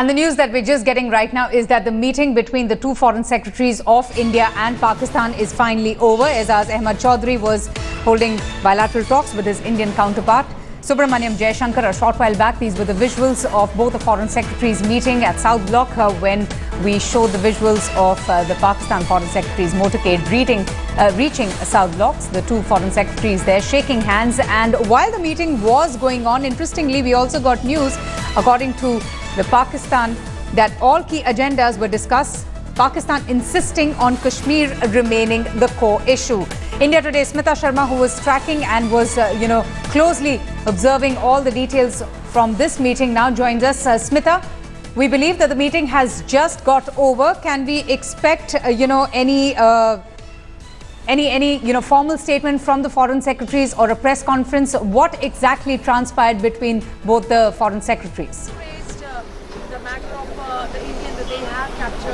And the news that we're just getting right now is that the meeting between the two foreign secretaries of India and Pakistan is finally over. Aizaz Ahmad Chaudhary was holding bilateral talks with his Indian counterpart, Subramaniam Jaishankar, a short while back. These were the visuals of both the foreign secretaries meeting at South Block when we showed the visuals of the Pakistan foreign secretary's motorcade reaching South Blocks. The two foreign secretaries there shaking hands. And while the meeting was going on, interestingly, we also got news, according to the Pakistan, that all key agendas were discussed. Pakistan insisting on Kashmir remaining the core issue. India Today, Smita Sharma, who was tracking and was, closely observing all the details from this meeting, now joins us. Smita, we believe that the meeting has just got over. Can we expect, any formal statement from the foreign secretaries or a press conference? What exactly transpired between both the foreign secretaries? The matter of the Indian that they have captured.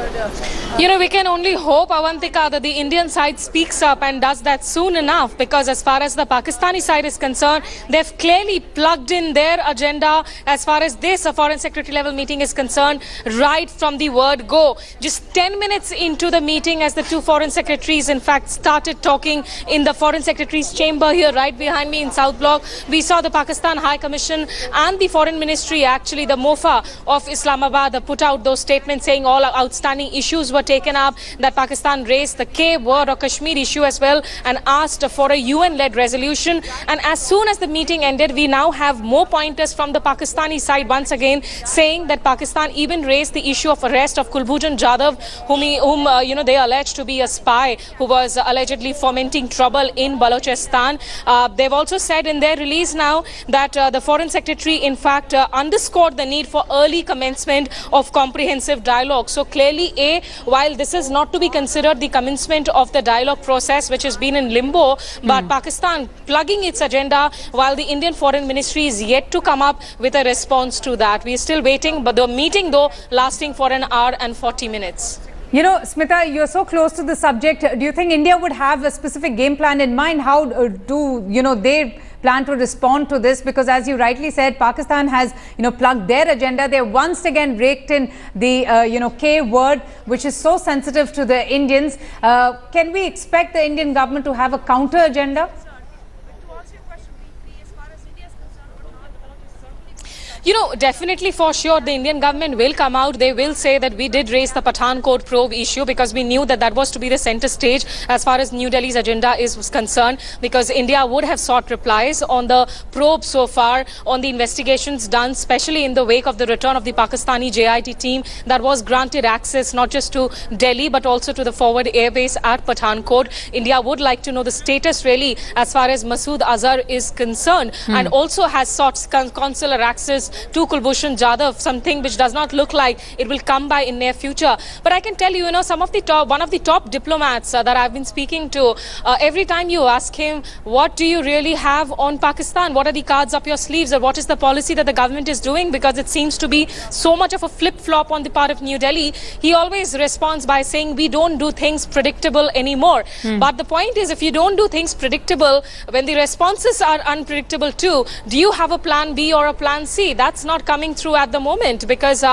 We can only hope, Avantika, that the Indian side speaks up and does that soon enough, because as far as the Pakistani side is concerned, they've clearly plugged in their agenda as far as this foreign secretary level meeting is concerned right from the word go. Just 10 minutes into the meeting, as the two foreign secretaries in fact started talking in the foreign secretary's chamber here right behind me in South Block, we saw the Pakistan High Commission and the Foreign Ministry, actually the MOFA of Islamabad, put out those statements saying all outstanding issues were taken up, that Pakistan raised the K word or Kashmir issue as well and asked for a UN-led resolution. And as soon as the meeting ended, we now have more pointers from the Pakistani side once again saying that Pakistan even raised the issue of arrest of Kulbhushan Jadav, whom they allege to be a spy who was allegedly fomenting trouble in Balochistan. They've also said in their release now that the Foreign Secretary in fact underscored the need for early commencement of comprehensive dialogue. So clearly, while this is not to be considered the commencement of the dialogue process, which has been in limbo, but Pakistan plugging its agenda, while the Indian Foreign Ministry is yet to come up with a response to that. We are still waiting, but the meeting though lasting for an hour and 40 minutes. Smita, you're so close to the subject. Do you think India would have a specific game plan in mind? How do they plan to respond to this? Because as you rightly said, Pakistan has, plugged their agenda. They once again raked in the, K word, which is so sensitive to the Indians. Can we expect the Indian government to have a counter agenda? Definitely for sure, the Indian government will come out. They will say that we did raise the Pathankot probe issue because we knew that that was to be the center stage as far as New Delhi's agenda was concerned, because India would have sought replies on the probe so far, on the investigations done, especially in the wake of the return of the Pakistani JIT team that was granted access not just to Delhi but also to the forward airbase at Pathankot. India would like to know the status really as far as Masood Azhar is concerned, and also has sought consular access to Kulbhushan Jadav, something which does not look like it will come by in near future. But I can tell you, one of the top diplomats that I've been speaking to, every time you ask him, what do you really have on Pakistan? What are the cards up your sleeves, or what is the policy that the government is doing? Because it seems to be so much of a flip-flop on the part of New Delhi. He always responds by saying, we don't do things predictable anymore. But the point is, if you don't do things predictable, when the responses are unpredictable too, do you have a plan B or a plan C? That's not coming through at the moment, because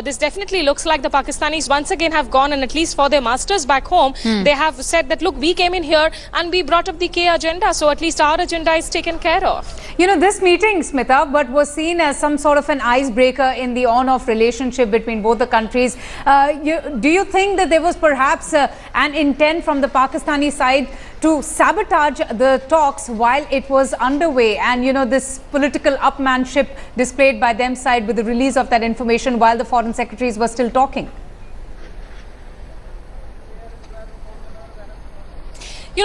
this definitely looks like the Pakistanis once again have gone, and at least for their masters back home, they have said that, look, we came in here and we brought up the K agenda, so at least our agenda is taken care of. This meeting, Smita, but was seen as some sort of an icebreaker in the on-off relationship between both the countries. Do you think that there was perhaps an intent from the Pakistani side to sabotage the talks while it was underway, and this political upmanship displayed by them side with the release of that information while the foreign secretaries were still talking?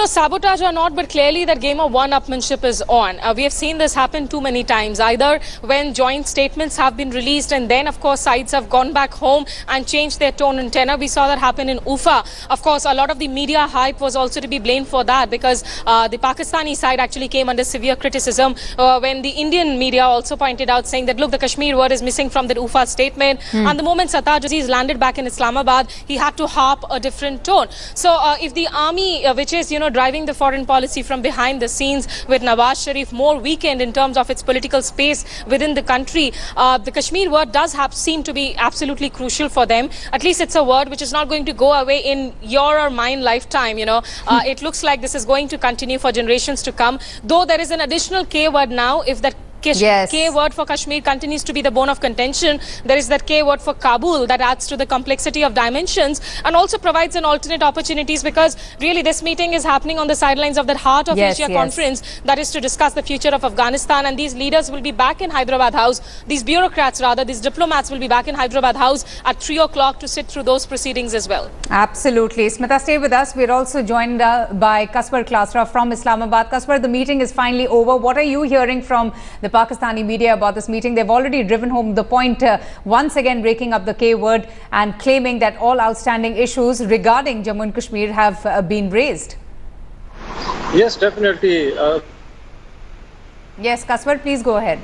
Sabotage or not, but clearly that game of one-upmanship is on. We have seen this happen too many times, either when joint statements have been released and then, of course, sides have gone back home and changed their tone and tenor. We saw that happen in Ufa. Of course, a lot of the media hype was also to be blamed for that, because the Pakistani side actually came under severe criticism when the Indian media also pointed out, saying that, look, the Kashmir word is missing from the Ufa statement. And the moment Sataj Aziz landed back in Islamabad, he had to harp a different tone. So if the army, which is, driving the foreign policy from behind the scenes, with Nawaz Sharif more weakened in terms of its political space within the country. The Kashmir word does seem to be absolutely crucial for them. At least it's a word which is not going to go away in your or mine lifetime. It looks like this is going to continue for generations to come. Though there is an additional K word now, if that K word for Kashmir continues to be the bone of contention. There is that K word for Kabul that adds to the complexity of dimensions and also provides an alternate opportunities, because really this meeting is happening on the sidelines of that Heart of Asia conference that is to discuss the future of Afghanistan, and these leaders will be back in Hyderabad House. These bureaucrats, rather, these diplomats will be back in Hyderabad House at 3 o'clock to sit through those proceedings as well. Absolutely. Smita, stay with us. We're also joined by Kasper Klasra from Islamabad. Kasper, the meeting is finally over. What are you hearing from the Pakistani media about this meeting? They've already driven home the point, once again breaking up the K word and claiming that all outstanding issues regarding Jammu and Kashmir have been raised. Yes, definitely. Yes, Kasper, please go ahead.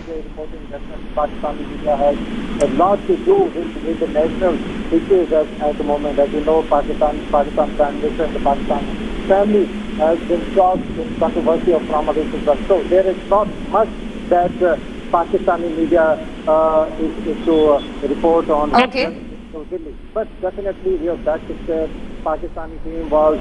Reporting that Pakistani media has a lot to do with the national issues at the moment. As you know, Pakistan Prime Minister and the Pakistan family has been caught in controversy of trauma cases. So there is not much that Pakistani media is to report on. Okay. But definitely we have that picture. Pakistani team was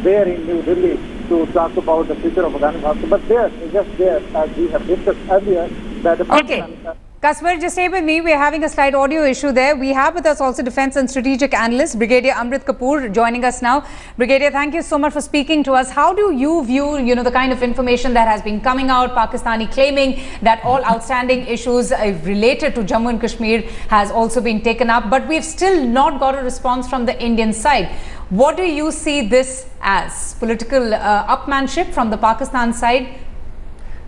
there in New Delhi to talk about the future of Afghanistan. But just there, as we have discussed earlier, that the Pakistani... Kasper, just stay with me. We're having a slight audio issue there. We have with us also defense and strategic analyst Brigadier Amrit Kapoor joining us now. Brigadier, thank you so much for speaking to us. How do you view, the kind of information that has been coming out, Pakistani claiming that all outstanding issues related to Jammu and Kashmir has also been taken up, but we've still not got a response from the Indian side. What do you see this as? Political upmanship from the Pakistan side?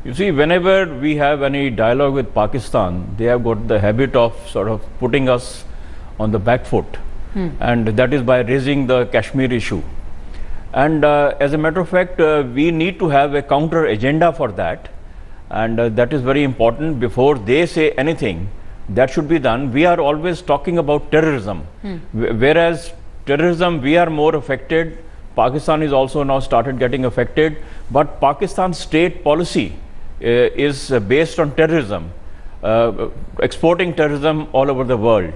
You see, whenever we have any dialogue with Pakistan, they have got the habit of sort of putting us on the back foot, and that is by raising the Kashmir issue. And as a matter of fact, we need to have a counter agenda for that, and that is very important. Before they say anything, that should be done. We are always talking about terrorism, whereas terrorism, we are more affected. Pakistan is also now started getting affected, but Pakistan's state policy is based on terrorism, exporting terrorism all over the world.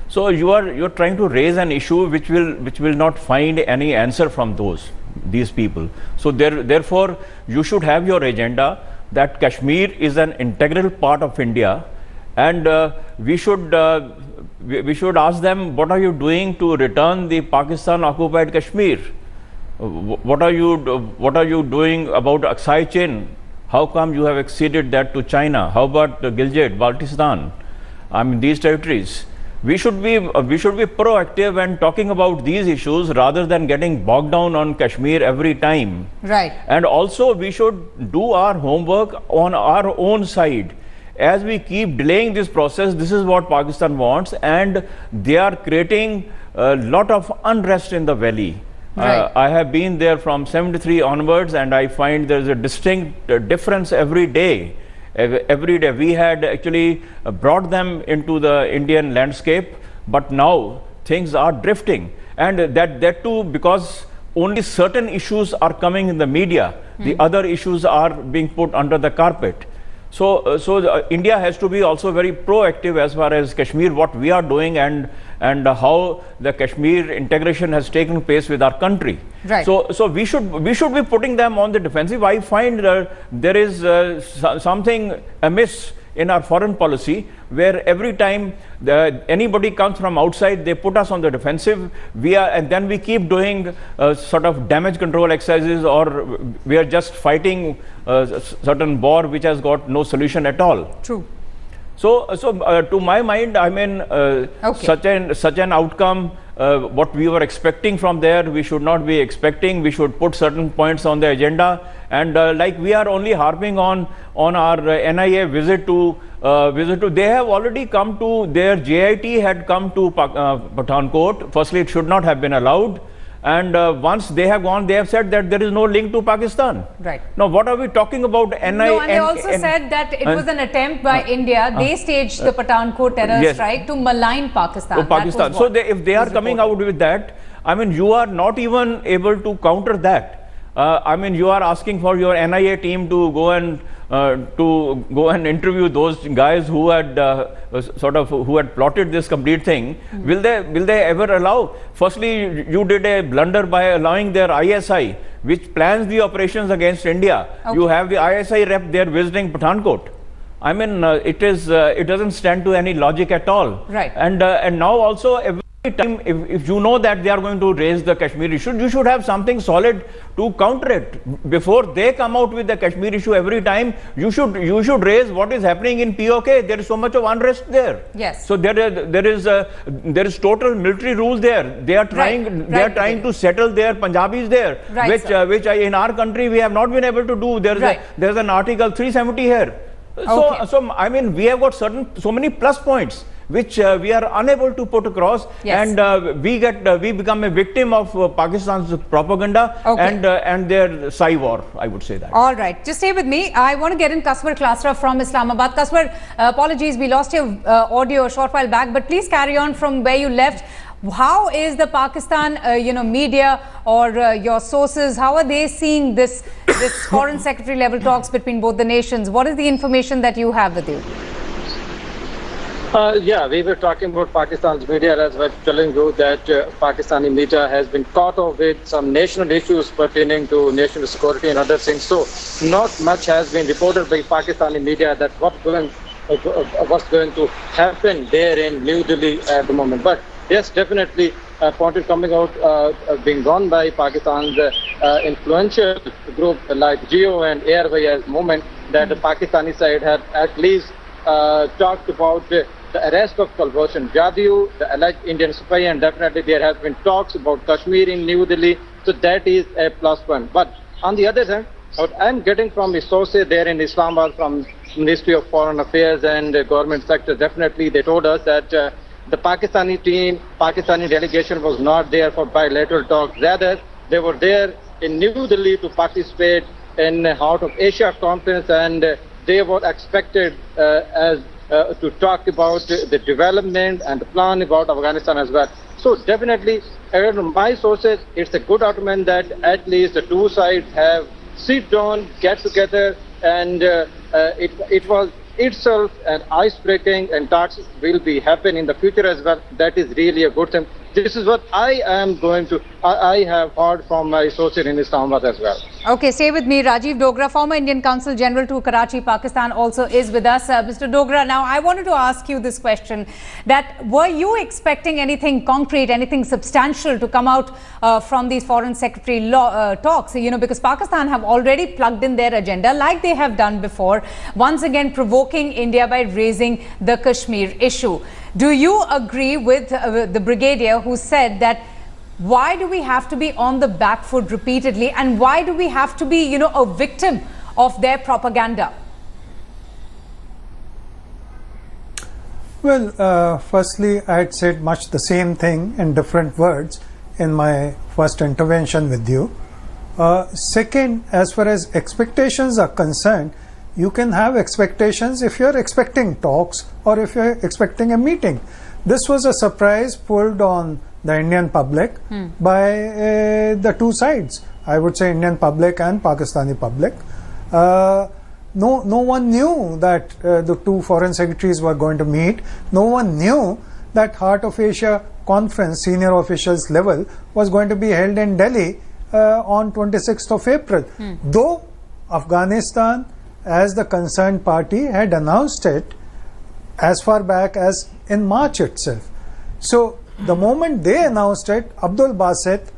So you're trying to raise an issue which will not find any answer from these people. So therefore you should have your agenda that Kashmir is an integral part of India, and we should ask them, what are you doing to return the Pakistan occupied Kashmir? What are you doing about Aksai Chin? How come you have acceded that to China? How about Gilgit, Baltistan? I mean, these territories. We should be proactive and talking about these issues rather than getting bogged down on Kashmir every time. Right. And also we should do our homework on our own side. As we keep delaying this process, this is what Pakistan wants, and they are creating a lot of unrest in the valley. Right. I have been there from 73 onwards, and I find there is a distinct difference every day. Every day we had actually brought them into the Indian landscape, but now things are drifting, and that too because only certain issues are coming in the media. The other issues are being put under the carpet. So India has to be also very proactive as far as Kashmir, what we are doing, and how the Kashmir integration has taken place with our country. Right. So we should be putting them on the defensive. I find there is something amiss in our foreign policy, where every time anybody comes from outside, they put us on the defensive. And then we keep doing sort of damage control exercises, or we are just fighting a certain war which has got no solution at all. True. So to my mind, I mean, such an outcome, what we were expecting from there, we should not be expecting. We should put certain points on the agenda, and like we are only harping on our NIA visit to they have already come to, their JIT had come to Pathankot. Firstly, it should not have been allowed. And once they have gone, they have said that there is no link to Pakistan. Right. Now, what are we talking about? No, and they also said that it was an attempt by India. They staged the Pathankot terror strike to malign Pakistan. To Pakistan. So if they are coming out with that, I mean, you are not even able to counter that. I mean, you are asking for your NIA team to go and interview those guys who had who had plotted this complete thing. Will they ever allow? Firstly, you did a blunder by allowing their ISI, which plans the operations against India. Okay. You have the ISI rep there visiting Pathankot. I mean, it doesn't stand to any logic at all. Right. And now also every time, if you know that they are going to raise the Kashmir issue, you should have something solid to counter it. Before they come out with the Kashmir issue every time, you should raise what is happening in POK. There is so much of unrest there. Yes. So there is total military rule there. They are trying to settle their Punjabis there, which in our country we have not been able to do. There's an Article 370 here. So I mean, we have got so many plus points which we are unable to put across, and we become a victim of Pakistan's propaganda and their Sai war, I would say that. All right, just stay with me. I want to get in Kaswar Klasra from Islamabad. Kaswar, apologies, we lost your audio a short while back, but please carry on from where you left. How is the Pakistan, media or your sources, how are they seeing this foreign secretary level talks between both the nations? What is the information that you have with you? Yeah, we were talking about Pakistan's media as well, telling you that Pakistani media has been caught up with some national issues pertaining to national security and other things. So not much has been reported by Pakistani media that what's going to happen there in New Delhi at the moment. But yes, definitely point coming out being run by Pakistan's influential group like Geo and Airways movement, that the Pakistani side had at least talked about the arrest of Kulbhushan Jadav, the alleged Indian spy, and definitely there has been talks about Kashmir in New Delhi. So that is a plus point. But on the other hand, what I'm getting from the sources there in Islamabad, from Ministry of Foreign Affairs and government sector, definitely they told us that the Pakistani delegation was not there for bilateral talks. Rather, they were there in New Delhi to participate in Heart of Asia conference, and they were expected to talk about the development and the plan about Afghanistan as well. So definitely, my sources, it's a good argument that at least the two sides have sit down, get together, and it was itself an ice-breaking, and talks will be happen in the future as well. That is really a good thing. This is what I have heard from my sources in Islamabad as well. Okay, stay with me. Rajiv Dogra, former Indian Consul General to Karachi, Pakistan, also is with us. Mr. Dogra, now I wanted to ask you this question, that were you expecting anything concrete, anything substantial to come out from these foreign secretary talks? Because Pakistan have already plugged in their agenda like they have done before, once again provoking India by raising the Kashmir issue. Do you agree with the brigadier who said that why do we have to be on the back foot repeatedly, and why do we have to be, a victim of their propaganda? Well, firstly, I had said much the same thing in different words in my first intervention with you. Second, as far as expectations are concerned, you can have expectations if you're expecting talks or if you're expecting a meeting. This was a surprise pulled on the Indian public by the two sides. I would say Indian public and Pakistani public. No one knew that the two foreign secretaries were going to meet. No one knew that Heart of Asia conference, senior officials level, was going to be held in Delhi on 26th of April. Though Afghanistan, as the concerned party, had announced it as far back as in March itself. So the moment they announced it, Abdul Basit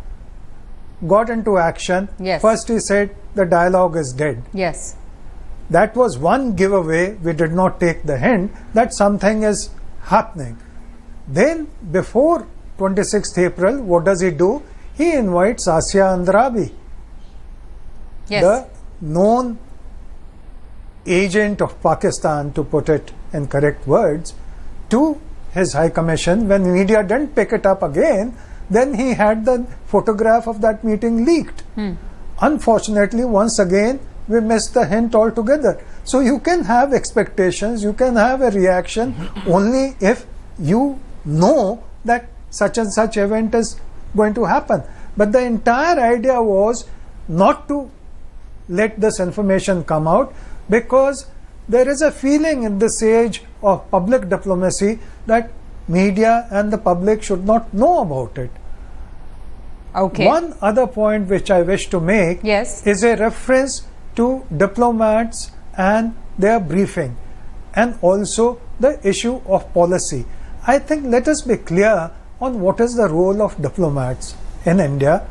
got into action. Yes. First he said the dialogue is dead. Yes. That was one giveaway. We did not take the hint that something is happening. Then before 26th April, what does he do? He invites Asya Andrabi, the known agent of Pakistan, to put it in correct words, to his High Commission. When media didn't pick it up again, then he had the photograph of that meeting leaked. Unfortunately, once again, we missed the hint altogether. So you can have expectations, you can have a reaction only if you know that such and such event is going to happen. But the entire idea was not to let this information come out, because there is a feeling in this age of public diplomacy that media and the public should not know about it. Okay. One other point which I wish to make is a reference to diplomats and their briefing, and also the issue of policy. I think let us be clear on what is the role of diplomats in India.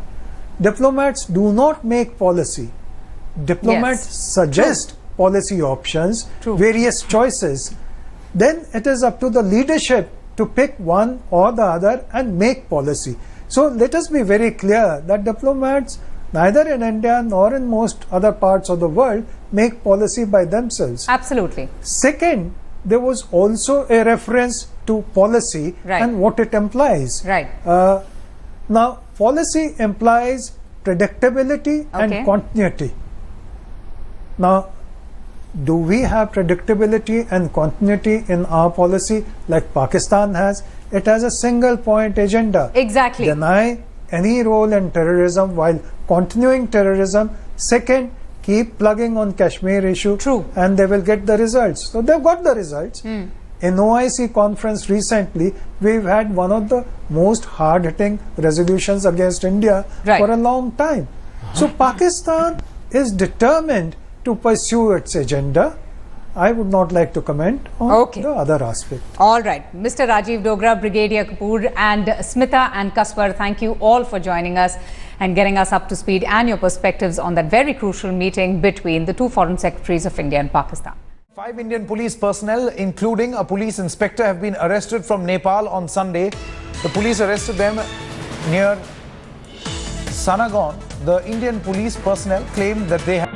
Diplomats do not make policy. Diplomats suggest policy options, various choices. Then it is up to the leadership to pick one or the other and make policy. So let us be very clear that diplomats, neither in India nor in most other parts of the world, make policy by themselves. Absolutely. Second, there was also a reference to policy and what it implies. Now, policy implies predictability and continuity. Now, do we have predictability and continuity in our policy like Pakistan has? It has a single point agenda. Exactly. Deny any role in terrorism while continuing terrorism. Second, keep plugging on Kashmir issue. And they will get the results. So they've got the results. In OIC conference recently, we've had one of the most hard-hitting resolutions against India for a long time. So Pakistan is determined to pursue its agenda. I would not like to comment on the other aspect. All right. Mr. Rajiv Dogra, Brigadier Kapoor and Smita and Kaswar, thank you all for joining us and getting us up to speed and your perspectives on that very crucial meeting between the two foreign secretaries of India and Pakistan. 5 Indian police personnel, including a police inspector, have been arrested from Nepal on Sunday. The police arrested them near Sanagon. The Indian police personnel claimed that they have